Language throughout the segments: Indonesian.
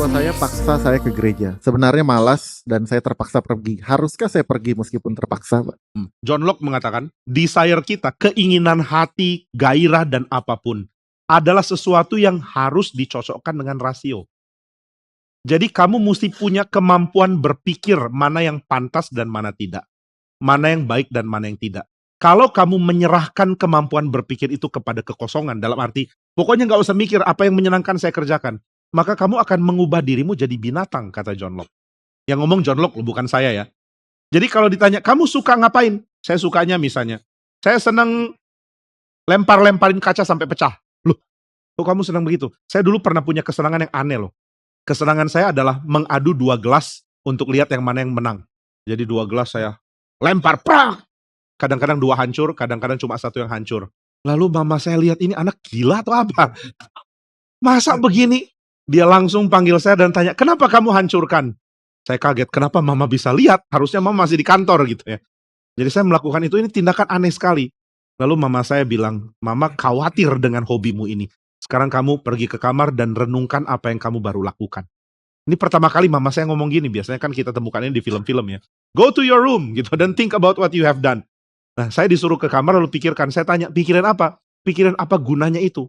tua saya paksa saya ke gereja. Sebenarnya malas dan saya terpaksa pergi. Haruskah saya pergi meskipun terpaksa, Pak? John Locke mengatakan, desire kita, keinginan hati, gairah, dan apapun adalah sesuatu yang harus dicocokkan dengan rasio. Jadi kamu mesti punya kemampuan berpikir mana yang pantas dan mana tidak. Mana yang baik dan mana yang tidak. Kalau kamu menyerahkan kemampuan berpikir itu kepada kekosongan, dalam arti, pokoknya nggak usah mikir apa yang menyenangkan saya kerjakan, maka kamu akan mengubah dirimu jadi binatang, kata John Locke. Yang ngomong John Locke, bukan saya ya. Jadi kalau ditanya, kamu suka ngapain? Saya sukanya misalnya, saya senang lempar-lemparin kaca sampai pecah. Loh, kok kamu senang begitu? Saya dulu pernah punya kesenangan yang aneh loh. Kesenangan saya adalah mengadu 2 gelas untuk lihat yang mana yang menang. Jadi 2 gelas saya lempar, prak! Kadang-kadang 2 hancur, kadang-kadang cuma 1 yang hancur. Lalu mama saya lihat, ini anak gila atau apa? Masa begini? Dia langsung panggil saya dan tanya, kenapa kamu hancurkan? Saya kaget, kenapa mama bisa lihat? Harusnya mama masih di kantor gitu ya. Jadi saya melakukan itu, ini tindakan aneh sekali. Lalu mama saya bilang, mama khawatir dengan hobimu ini. Sekarang kamu pergi ke kamar dan renungkan apa yang kamu baru lakukan. Ini pertama kali mama saya ngomong gini, biasanya kan kita temukan ini di film-film ya. Go to your room gitu dan think about what you have done. Nah, saya disuruh ke kamar lalu pikirkan, saya tanya, pikirin apa? Pikirin apa gunanya itu?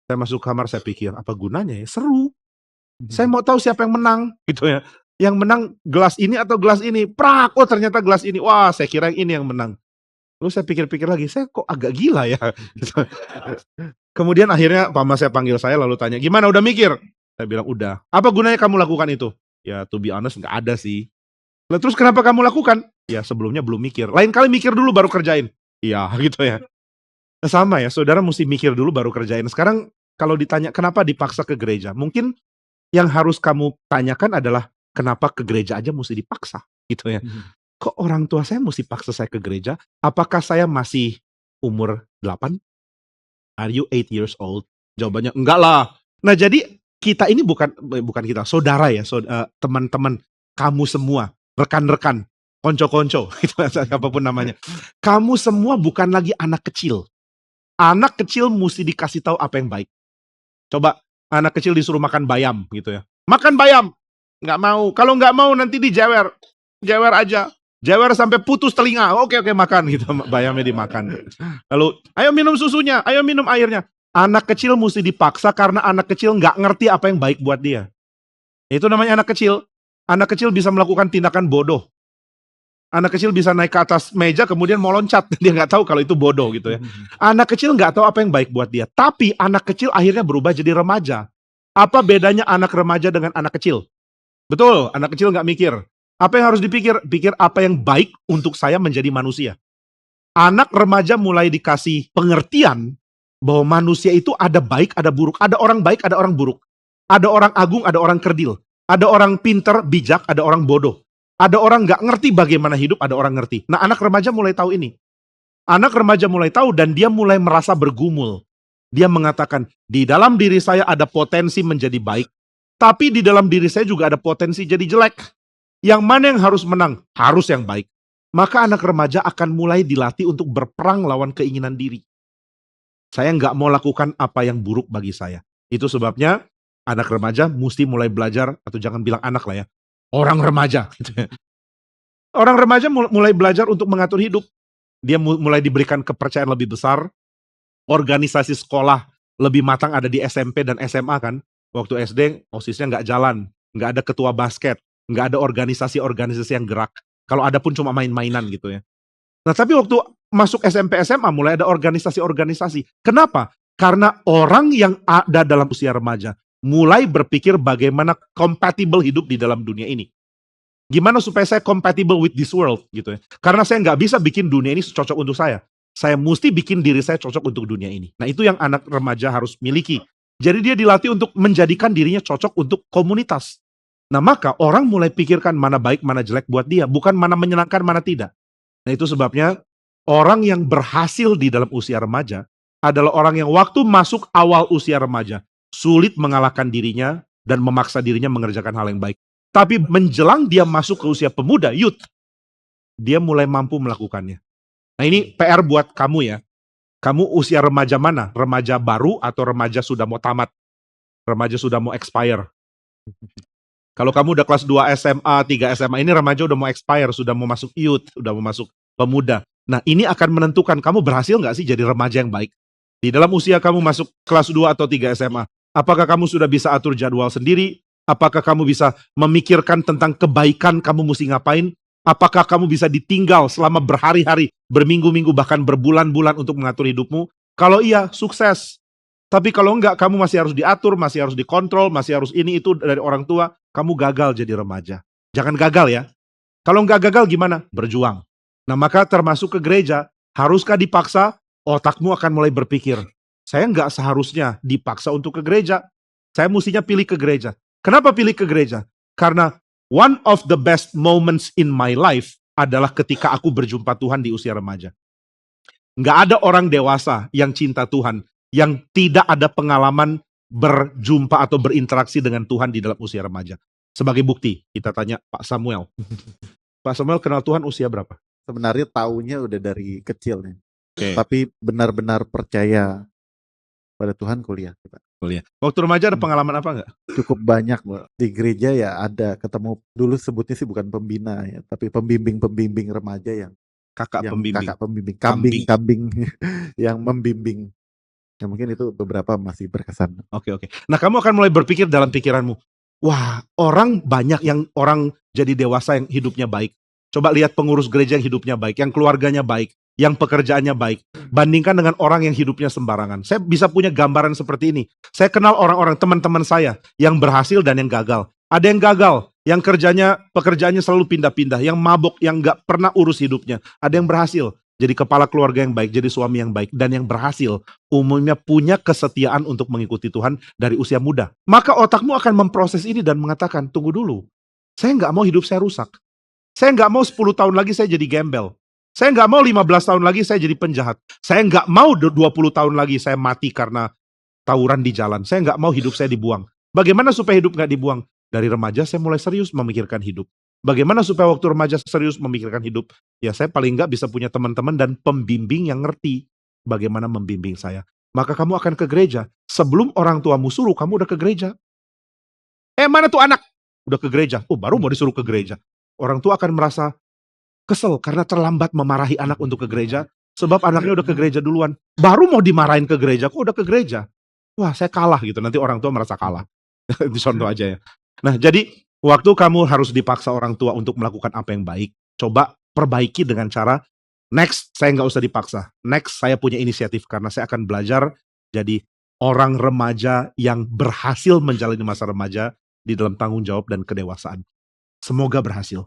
Saya masuk kamar, saya pikir, apa gunanya ya? Seru. Saya mau tahu siapa yang menang gitu ya. Yang menang gelas ini atau gelas ini? Prak, oh ternyata gelas ini. Wah, saya kira yang ini yang menang. Lalu saya pikir-pikir lagi, saya kok agak gila ya. Kemudian akhirnya mama saya panggil saya lalu tanya, gimana udah mikir? Saya bilang udah. Apa gunanya kamu lakukan itu? Ya to be honest nggak ada sih. Lah terus kenapa kamu lakukan? Ya sebelumnya belum mikir. Lain kali mikir dulu baru kerjain. Iya gitu ya. Sama ya, saudara mesti mikir dulu baru kerjain. Sekarang kalau ditanya kenapa dipaksa ke gereja, mungkin yang harus kamu tanyakan adalah kenapa ke gereja aja mesti dipaksa gitu ya. Kok orang tua saya mesti paksa saya ke gereja? Apakah saya masih umur 8? Are you 8 years old? Jawabannya enggak lah. Nah jadi kita ini bukan kita, saudara ya, teman-teman, kamu semua, rekan-rekan, konco-konco, gitu, apapun namanya. Kamu semua bukan lagi anak kecil. Anak kecil mesti dikasih tahu apa yang baik. Coba anak kecil disuruh makan bayam gitu ya. Makan bayam. Nggak mau. Kalau nggak mau nanti dijewer. Jewer aja. Jewer sampai putus telinga. Oke makan gitu. Bayamnya dimakan. Lalu ayo minum susunya. Ayo minum airnya. Anak kecil mesti dipaksa karena anak kecil nggak ngerti apa yang baik buat dia. Itu namanya anak kecil. Anak kecil bisa melakukan tindakan bodoh. Anak kecil bisa naik ke atas meja kemudian mau loncat. Dia nggak tahu kalau itu bodoh gitu ya. Anak kecil nggak tahu apa yang baik buat dia. Tapi anak kecil akhirnya berubah jadi remaja. Apa bedanya anak remaja dengan anak kecil? Betul, anak kecil nggak mikir. Apa yang harus dipikir? Pikir apa yang baik untuk saya menjadi manusia. Anak remaja mulai dikasih pengertian bahwa manusia itu ada baik, ada buruk. Ada orang baik, ada orang buruk. Ada orang agung, ada orang kerdil. Ada orang pinter, bijak, ada orang bodoh. Ada orang nggak ngerti bagaimana hidup, ada orang ngerti. Nah, anak remaja mulai tahu ini. Anak remaja mulai tahu dan dia mulai merasa bergumul. Dia mengatakan, di dalam diri saya ada potensi menjadi baik. Tapi di dalam diri saya juga ada potensi jadi jelek. Yang mana yang harus menang? Harus yang baik. Maka anak remaja akan mulai dilatih untuk berperang lawan keinginan diri. Saya nggak mau lakukan apa yang buruk bagi saya. Itu sebabnya anak remaja mesti mulai belajar, atau jangan bilang anak lah ya, orang remaja. Orang remaja mulai belajar untuk mengatur hidup. Dia mulai diberikan kepercayaan lebih besar. Organisasi sekolah lebih matang ada di SMP dan SMA kan. Waktu SD, OSISnya nggak jalan. Nggak ada ketua basket. Nggak ada organisasi-organisasi yang gerak. Kalau ada pun cuma main-mainan gitu ya. Nah tapi waktu masuk SMP SMA mulai ada organisasi-organisasi. Kenapa? Karena orang yang ada dalam usia remaja mulai berpikir bagaimana compatible hidup di dalam dunia ini. Gimana supaya saya compatible with this world gitu ya. Karena saya nggak bisa bikin dunia ini cocok untuk saya. Saya mesti bikin diri saya cocok untuk dunia ini. Nah itu yang anak remaja harus miliki. Jadi dia dilatih untuk menjadikan dirinya cocok untuk komunitas. Nah maka orang mulai pikirkan mana baik, mana jelek buat dia. Bukan mana menyenangkan, mana tidak. Nah itu sebabnya orang yang berhasil di dalam usia remaja adalah orang yang waktu masuk awal usia remaja sulit mengalahkan dirinya dan memaksa dirinya mengerjakan hal yang baik. Tapi menjelang dia masuk ke usia pemuda, youth, dia mulai mampu melakukannya. Nah ini PR buat kamu ya. Kamu usia remaja mana? Remaja baru atau remaja sudah mau tamat? Remaja sudah mau expire? Kalau kamu udah kelas 2 SMA, 3 SMA, ini remaja udah mau expire, sudah mau masuk youth, udah mau masuk pemuda. Nah, ini akan menentukan kamu berhasil nggak sih jadi remaja yang baik. Di dalam usia kamu masuk kelas 2 atau 3 SMA, apakah kamu sudah bisa atur jadwal sendiri? Apakah kamu bisa memikirkan tentang kebaikan kamu mesti ngapain? Apakah kamu bisa ditinggal selama berhari-hari, berminggu-minggu, bahkan berbulan-bulan untuk mengatur hidupmu? Kalau iya, sukses. Tapi kalau enggak, kamu masih harus diatur, masih harus dikontrol, masih harus ini itu dari orang tua, kamu gagal jadi remaja. Jangan gagal ya. Kalau enggak gagal gimana? Berjuang. Nah, maka termasuk ke gereja, haruskah dipaksa? Otakmu akan mulai berpikir, saya enggak seharusnya dipaksa untuk ke gereja. Saya mestinya pilih ke gereja. Kenapa pilih ke gereja? Karena one of the best moments in my life adalah ketika aku berjumpa Tuhan di usia remaja. Nggak ada orang dewasa yang cinta Tuhan, yang tidak ada pengalaman berjumpa atau berinteraksi dengan Tuhan di dalam usia remaja. Sebagai bukti, kita tanya Pak Samuel. Pak Samuel kenal Tuhan usia berapa? Sebenarnya taunya udah dari kecil nih. Oke. Tapi benar-benar percaya pada Tuhan kuliah. Pak. Kuliah. Waktu remaja ada pengalaman apa nggak? Cukup banyak loh. Di gereja ya ada ketemu, dulu sebutnya sih bukan pembina ya, tapi pembimbing-pembimbing remaja yang Kakak pembimbing. kakak pembimbing, Kambing. kambing yang membimbing. Ya mungkin itu beberapa masih berkesan. Oke. Nah, kamu akan mulai berpikir dalam pikiranmu, wah, orang banyak yang orang jadi dewasa yang hidupnya baik. Coba lihat pengurus gereja yang hidupnya baik, yang keluarganya baik, yang pekerjaannya baik. Bandingkan dengan orang yang hidupnya sembarangan. Saya bisa punya gambaran seperti ini. Saya kenal orang-orang, teman-teman saya, yang berhasil dan yang gagal. Ada yang gagal, yang pekerjaannya selalu pindah-pindah, yang mabok, yang nggak pernah urus hidupnya. Ada yang berhasil, jadi kepala keluarga yang baik, jadi suami yang baik, dan yang berhasil umumnya punya kesetiaan untuk mengikuti Tuhan dari usia muda. Maka otakmu akan memproses ini dan mengatakan, tunggu dulu, saya nggak mau hidup saya rusak. Saya nggak mau 10 tahun lagi saya jadi gembel. Saya nggak mau 15 tahun lagi saya jadi penjahat. Saya nggak mau 20 tahun lagi saya mati karena tawuran di jalan. Saya nggak mau hidup saya dibuang. Bagaimana supaya hidup nggak dibuang? Dari remaja saya mulai serius memikirkan hidup. Bagaimana supaya waktu remaja serius memikirkan hidup? Ya saya paling nggak bisa punya teman-teman dan pembimbing yang ngerti bagaimana membimbing saya. Maka kamu akan ke gereja. Sebelum orang tuamu suruh, kamu udah ke gereja. Mana tuh anak? Udah ke gereja. Oh, baru mau disuruh ke gereja. Orang tua akan merasa kesel karena terlambat memarahi anak untuk ke gereja. Sebab anaknya udah ke gereja duluan. Baru mau dimarahin ke gereja, kok udah ke gereja? Wah, saya kalah gitu. Nanti orang tua merasa kalah. Itu contoh aja ya. Nah, jadi waktu kamu harus dipaksa orang tua untuk melakukan apa yang baik, coba perbaiki dengan cara, next saya nggak usah dipaksa. Next saya punya inisiatif karena saya akan belajar jadi orang remaja yang berhasil menjalani masa remaja di dalam tanggung jawab dan kedewasaan. Semoga berhasil.